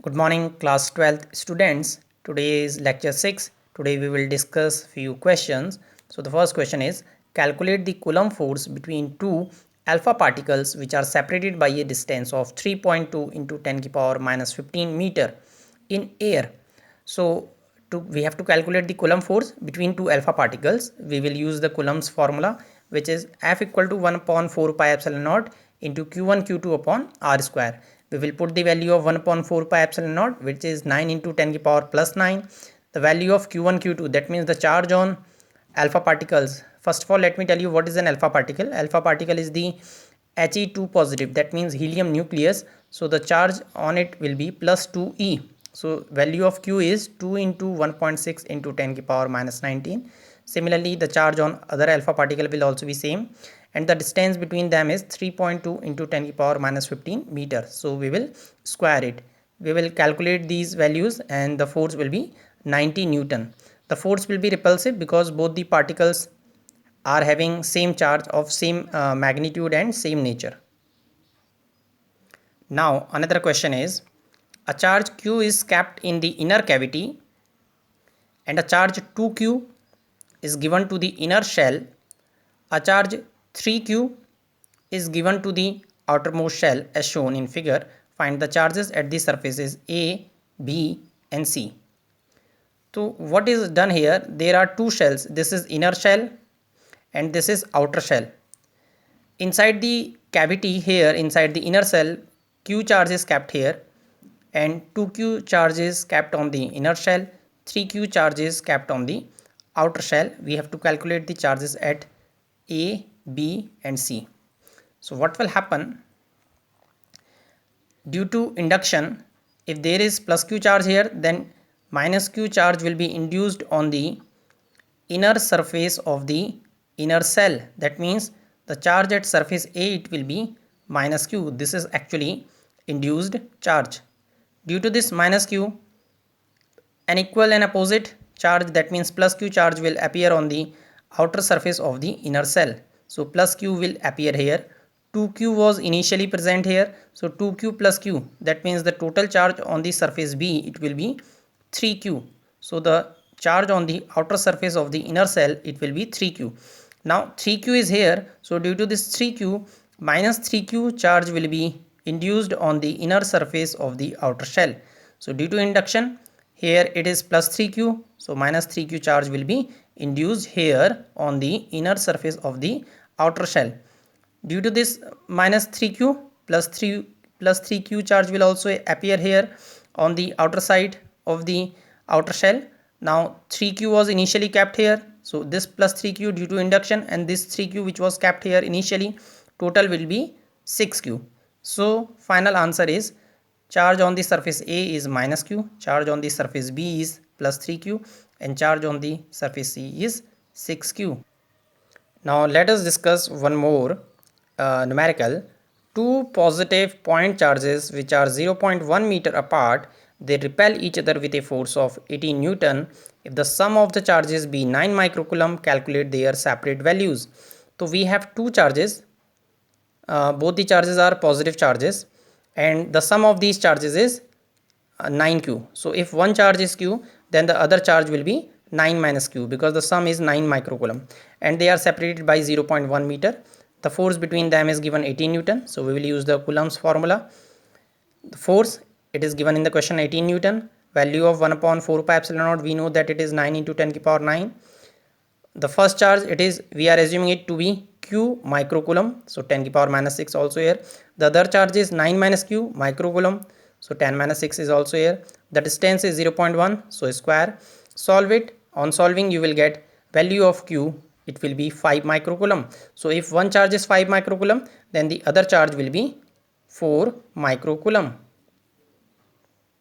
Good morning, class 12th students. Today is lecture 6. Today we will discuss few questions. So the first question is, calculate the Coulomb force between two alpha particles which are separated by a distance of 3.2 into 10 to the power minus 15 meter in air. So we have to calculate the Coulomb force between two alpha particles. We will use the Coulomb's formula, which is F equal to 1 upon 4 pi epsilon naught into q1 q2 upon r square. We will put the value of 1 upon 4 pi epsilon naught, which is 9 into 10 to the power plus 9. The value of q1 q2, that means the charge on alpha particles. First of all, let me tell you what is an alpha particle. Alpha particle is the He2 positive, that means helium nucleus. So the charge on it will be plus 2e. So value of q is 2 into 1.6 into 10 to the power minus 19. Similarly, the charge on other alpha particle will also be same, and the distance between them is 3.2 into 10 to the power minus 15 meter. So we will square it. We will calculate these values and the force will be 90 Newton. The force will be repulsive because both the particles are having same charge of same magnitude and same nature. Now another question is, a charge q is kept in the inner cavity and a charge 2q is given to the inner shell. A charge 3q is given to the outermost shell as shown in figure. Find the charges at the surfaces A, B and C. So what is done here? There are two shells. This is inner shell and this is outer shell. Inside the cavity here, inside the inner shell, q charge is kept here and 2q charge is kept on the inner shell, 3q charge is kept on the outer shell. We have to calculate the charges at A, B and C. So what will happen? Due to induction, if there is plus q charge here, then minus q charge will be induced on the inner surface of the inner shell. That means the charge at surface A, it will be minus q. This is actually induced charge. Due to this minus q, an equal and opposite charge, that means plus q charge, will appear on the outer surface of the inner shell. So plus q will appear here. 2q was initially present here, so 2q plus q, that means the total charge on the surface B, it will be 3q. So the charge on the outer surface of the inner shell, it will be 3q. Now 3q is here, so due to this 3q, minus 3q charge will be induced on the inner surface of the outer shell. So due to induction, here it is plus 3q, so minus 3q charge will be induced here on the inner surface of the outer shell. Due to this minus 3q, plus 3q charge will also appear here on the outer side of the outer shell. Now 3q was initially kept here, so this plus 3q due to induction and this 3q which was kept here initially, total will be 6q. So final answer is, charge on the surface A is minus q, charge on the surface B is plus 3q and charge on the surface C is 6q. Now let us discuss one more numerical. Two positive point charges which are 0.1 meter apart, they repel each other with a force of 18 Newton. If the sum of the charges be 9 microcoulomb, calculate their separate values. So we have two charges, both the charges are positive charges and the sum of these charges is 9q. So if one charge is q, then the other charge will be 9 minus q, because the sum is 9 microcoulomb and they are separated by 0.1 meter. The force between them is given 18 Newton. So we will use the Coulomb's formula. The force, it is given in the question 18 Newton. Value of 1 upon 4 pi epsilon naught, we know that it is 9 into 10 to the power 9. The first charge, it is, we are assuming it to be q microcoulomb, so 10 to the power minus 6 also here. The other charge is 9 minus q microcoulomb, so 10 minus 6 is also here. The distance is 0.1, so square. Solve it. On solving, you will get value of q, it will be 5 microcoulomb. So if one charge is 5 microcoulomb, then the other charge will be 4 microcoulomb.